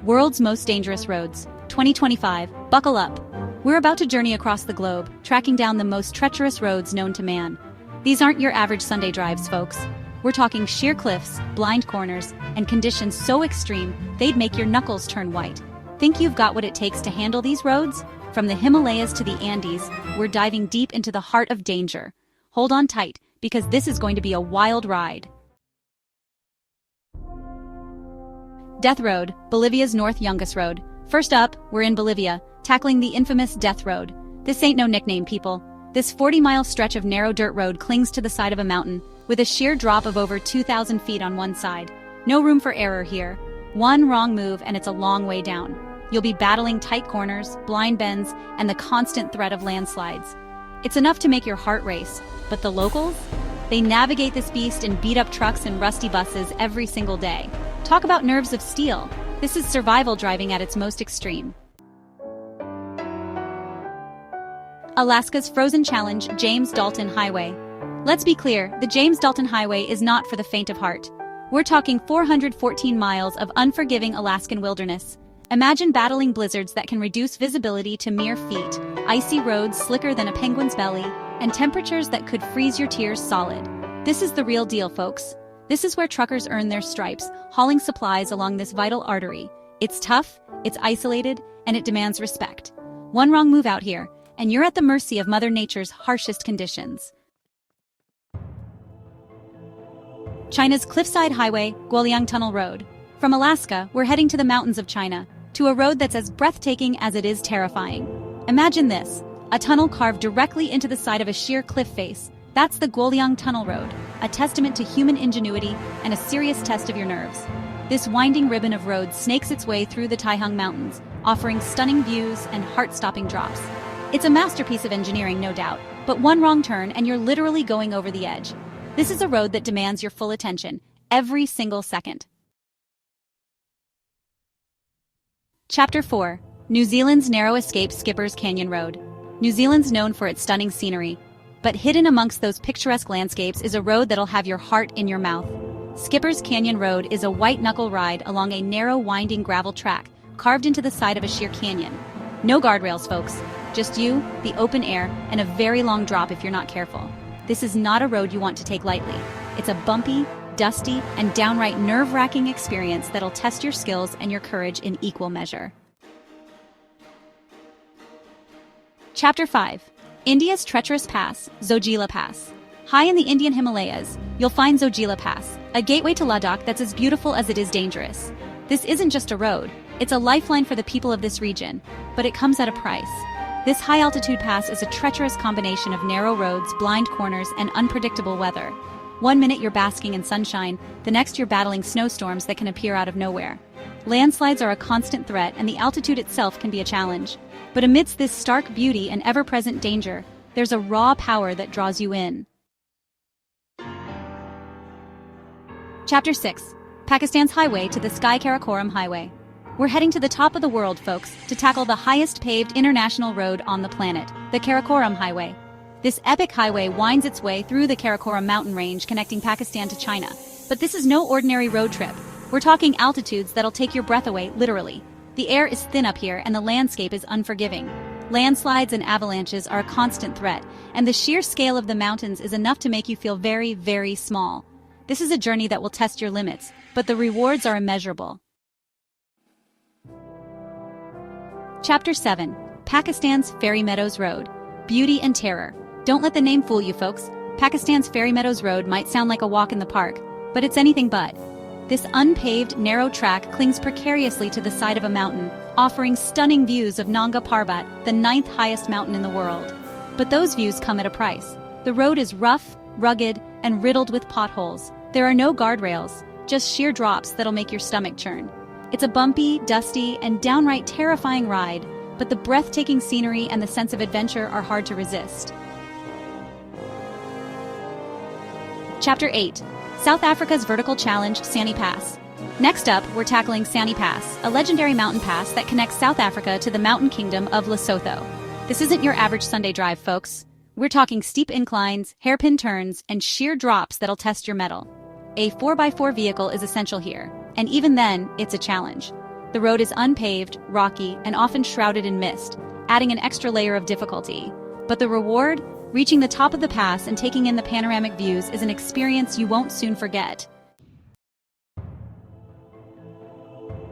World's Most Dangerous Roads, 2025. Buckle up. We're about to journey across the globe, tracking down the most treacherous roads known to man. These aren't your average Sunday drives, folks. We're talking sheer cliffs, blind corners, and conditions so extreme they'd make your knuckles turn white. Think you've got what it takes to handle these roads? From the Himalayas to the Andes, we're diving deep into the heart of danger. Hold on tight, because this is going to be a wild ride. Death Road, Bolivia's North Yungas Road. First up, we're in Bolivia, tackling the infamous Death Road. This ain't no nickname, people. This 40-mile stretch of narrow dirt road clings to the side of a mountain, with a sheer drop of over 2,000 feet on one side. No room for error here. One wrong move and it's a long way down. You'll be battling tight corners, blind bends, and the constant threat of landslides. It's enough to make your heart race, but the locals? They navigate this beast in beat-up trucks and rusty buses every single day. Talk about nerves of steel. This is survival driving at its most extreme. Alaska's frozen challenge, James Dalton Highway. Let's be clear, the James Dalton Highway is not for the faint of heart. We're talking 414 miles of unforgiving Alaskan wilderness. Imagine battling blizzards that can reduce visibility to mere feet, icy roads slicker than a penguin's belly, and temperatures that could freeze your tears solid. This is the real deal, folks. This is where truckers earn their stripes, hauling supplies along this vital artery. It's tough, it's isolated, and it demands respect. One wrong move out here, and you're at the mercy of Mother Nature's harshest conditions. China's Cliffside Highway, Guoliang Tunnel Road. From Alaska, we're heading to the mountains of China, to a road that's as breathtaking as it is terrifying. Imagine this, a tunnel carved directly into the side of a sheer cliff face. That's the Guoliang Tunnel Road, a testament to human ingenuity and a serious test of your nerves. This winding ribbon of road snakes its way through the Taihang Mountains, offering stunning views and heart-stopping drops. It's a masterpiece of engineering, no doubt, but one wrong turn and you're literally going over the edge. This is a road that demands your full attention, every single second. Chapter 4. New Zealand's Narrow Escape Skipper's Canyon Road. New Zealand's known for its stunning scenery, but hidden amongst those picturesque landscapes is a road that'll have your heart in your mouth. Skipper's Canyon Road is a white-knuckle ride along a narrow, winding gravel track carved into the side of a sheer canyon. No guardrails, folks. Just you, the open air, and a very long drop if you're not careful. This is not a road you want to take lightly. It's a bumpy, dusty, and downright nerve-wracking experience that'll test your skills and your courage in equal measure. Chapter 5. India's treacherous pass, Zojila Pass. High in the Indian Himalayas, you'll find Zojila Pass, a gateway to Ladakh that's as beautiful as it is dangerous. This isn't just a road, it's a lifeline for the people of this region, but it comes at a price. This high-altitude pass is a treacherous combination of narrow roads, blind corners, and unpredictable weather. One minute you're basking in sunshine, the next you're battling snowstorms that can appear out of nowhere. Landslides are a constant threat, and the altitude itself can be a challenge. But amidst this stark beauty and ever-present danger, there's a raw power that draws you in. Chapter 6. Pakistan's Highway to the Sky Karakoram Highway. We're heading to the top of the world, folks, to tackle the highest paved international road on the planet, the Karakoram Highway. This epic highway winds its way through the Karakoram mountain range connecting Pakistan to China. But this is no ordinary road trip. We're talking altitudes that'll take your breath away, literally. The air is thin up here and the landscape is unforgiving. Landslides and avalanches are a constant threat, and the sheer scale of the mountains is enough to make you feel very, very small. This is a journey that will test your limits, but the rewards are immeasurable. Chapter 7. Pakistan's Fairy Meadows Road. Beauty and terror. Don't let the name fool you, folks. Pakistan's Fairy Meadows Road might sound like a walk in the park, but it's anything but. This unpaved, narrow track clings precariously to the side of a mountain, offering stunning views of Nanga Parbat, the 9th highest mountain in the world. But those views come at a price. The road is rough, rugged, and riddled with potholes. There are no guardrails, just sheer drops that'll make your stomach churn. It's a bumpy, dusty, and downright terrifying ride, but the breathtaking scenery and the sense of adventure are hard to resist. Chapter 8. South Africa's vertical challenge, Sani Pass. Next up, we're tackling Sani Pass, a legendary mountain pass that connects South Africa to the mountain kingdom of Lesotho. This isn't your average Sunday drive, folks. We're talking steep inclines, hairpin turns, and sheer drops that'll test your mettle. A 4x4 vehicle is essential here, and even then, it's a challenge. The road is unpaved, rocky, and often shrouded in mist, adding an extra layer of difficulty. But the reward? Reaching the top of the pass and taking in the panoramic views is an experience you won't soon forget.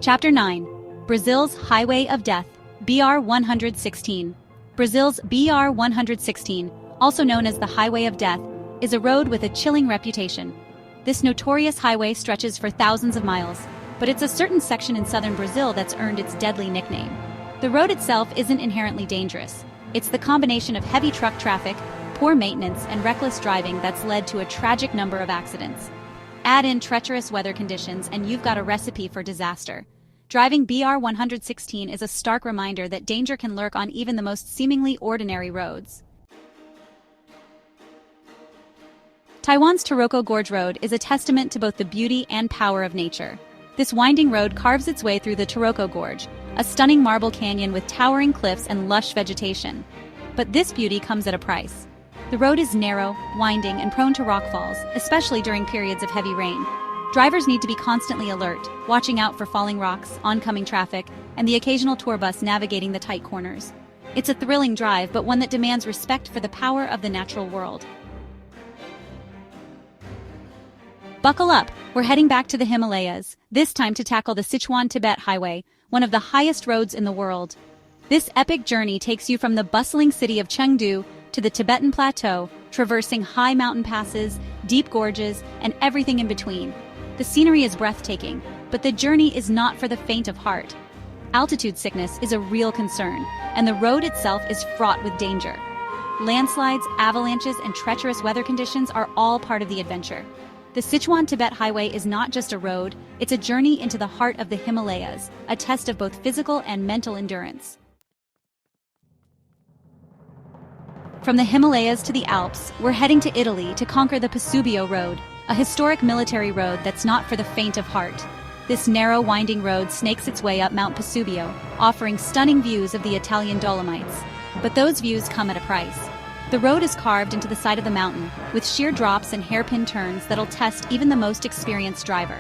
Chapter 9. Brazil's Highway of Death, BR 116. Brazil's BR 116, also known as the Highway of Death, is a road with a chilling reputation. This notorious highway stretches for thousands of miles, but it's a certain section in southern Brazil that's earned its deadly nickname. The road itself isn't inherently dangerous. It's the combination of heavy truck traffic, poor maintenance, and reckless driving that's led to a tragic number of accidents. Add in treacherous weather conditions and you've got a recipe for disaster. Driving BR 116 is a stark reminder that danger can lurk on even the most seemingly ordinary roads. Taiwan's Taroko Gorge Road is a testament to both the beauty and power of nature. This winding road carves its way through the Taroko Gorge, a stunning marble canyon with towering cliffs and lush vegetation. But this beauty comes at a price. The road is narrow, winding, and prone to rockfalls, especially during periods of heavy rain. Drivers need to be constantly alert, watching out for falling rocks, oncoming traffic, and the occasional tour bus navigating the tight corners. It's a thrilling drive, but one that demands respect for the power of the natural world. Buckle up, we're heading back to the Himalayas, this time to tackle the Sichuan-Tibet Highway, one of the highest roads in the world. This epic journey takes you from the bustling city of Chengdu to the Tibetan Plateau, traversing high mountain passes, deep gorges, and everything in between. The scenery is breathtaking, but the journey is not for the faint of heart. Altitude sickness is a real concern, and the road itself is fraught with danger. Landslides, avalanches, and treacherous weather conditions are all part of the adventure. The Sichuan-Tibet Highway is not just a road, it's a journey into the heart of the Himalayas, a test of both physical and mental endurance. From the Himalayas to the Alps, we're heading to Italy to conquer the Pasubio Road, a historic military road that's not for the faint of heart. This narrow, winding road snakes its way up Mount Pasubio, offering stunning views of the Italian Dolomites. But those views come at a price. The road is carved into the side of the mountain, with sheer drops and hairpin turns that'll test even the most experienced driver.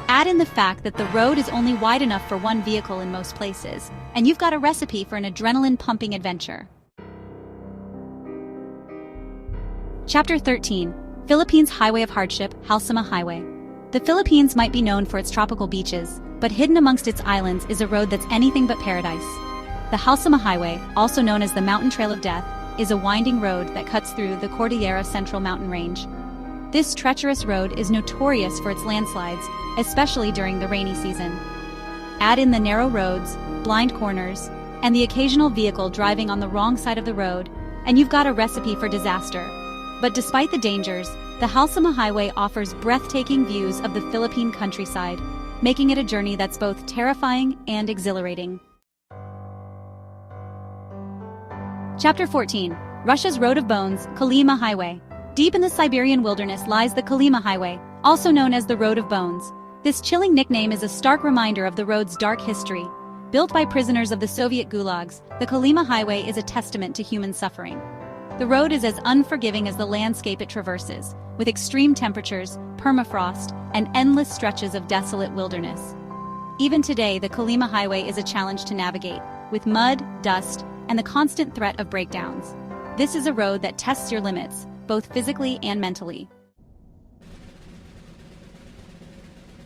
Add in the fact that the road is only wide enough for one vehicle in most places, and you've got a recipe for an adrenaline-pumping adventure. Chapter 13. Philippines Highway of Hardship, Halsema Highway. The Philippines might be known for its tropical beaches, but hidden amongst its islands is a road that's anything but paradise. The Halsema Highway, also known as the Mountain Trail of Death, is a winding road that cuts through the Cordillera Central mountain range. This treacherous road is notorious for its landslides, especially during the rainy season. Add in the narrow roads, blind corners, and the occasional vehicle driving on the wrong side of the road, and you've got a recipe for disaster. But despite the dangers, the Halsema Highway offers breathtaking views of the Philippine countryside, making it a journey that's both terrifying and exhilarating. Chapter 14. Russia's Road of Bones, Kolyma Highway. Deep in the Siberian wilderness lies the Kolyma Highway, also known as the Road of Bones. This chilling nickname is a stark reminder of the road's dark history. Built by prisoners of the Soviet gulags, the Kolyma Highway is a testament to human suffering. The road is as unforgiving as the landscape it traverses, with extreme temperatures, permafrost, and endless stretches of desolate wilderness. Even today, the Kolyma Highway is a challenge to navigate, with mud, dust, and the constant threat of breakdowns. This is a road that tests your limits, both physically and mentally.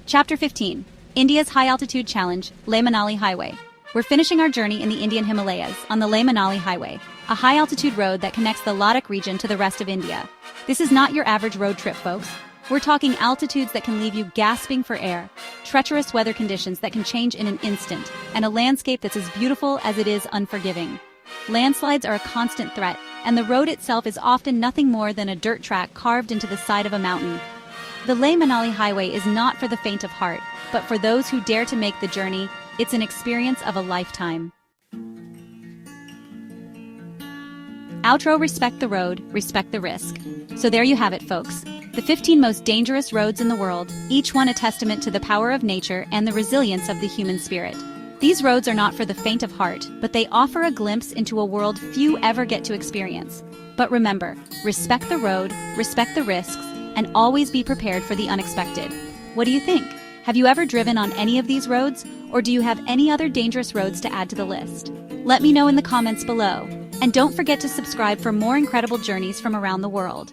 Chapter 15. India's High-Altitude Challenge, Leh-Manali Highway. We're finishing our journey in the Indian Himalayas on the Leh-Manali Highway, a high-altitude road that connects the Ladakh region to the rest of India. This is not your average road trip, folks. We're talking altitudes that can leave you gasping for air, treacherous weather conditions that can change in an instant, and a landscape that's as beautiful as it is unforgiving. Landslides are a constant threat, and the road itself is often nothing more than a dirt track carved into the side of a mountain. The Leh-Manali Highway is not for the faint of heart, but for those who dare to make the journey. It's an experience of a lifetime. Outro: respect the road, respect the risk. So there you have it, folks. The 15 most dangerous roads in the world, each one a testament to the power of nature and the resilience of the human spirit. These roads are not for the faint of heart, but they offer a glimpse into a world few ever get to experience. But remember, respect the road, respect the risks, and always be prepared for the unexpected. What do you think? Have you ever driven on any of these roads, or do you have any other dangerous roads to add to the list? Let me know in the comments below. And don't forget to subscribe for more incredible journeys from around the world.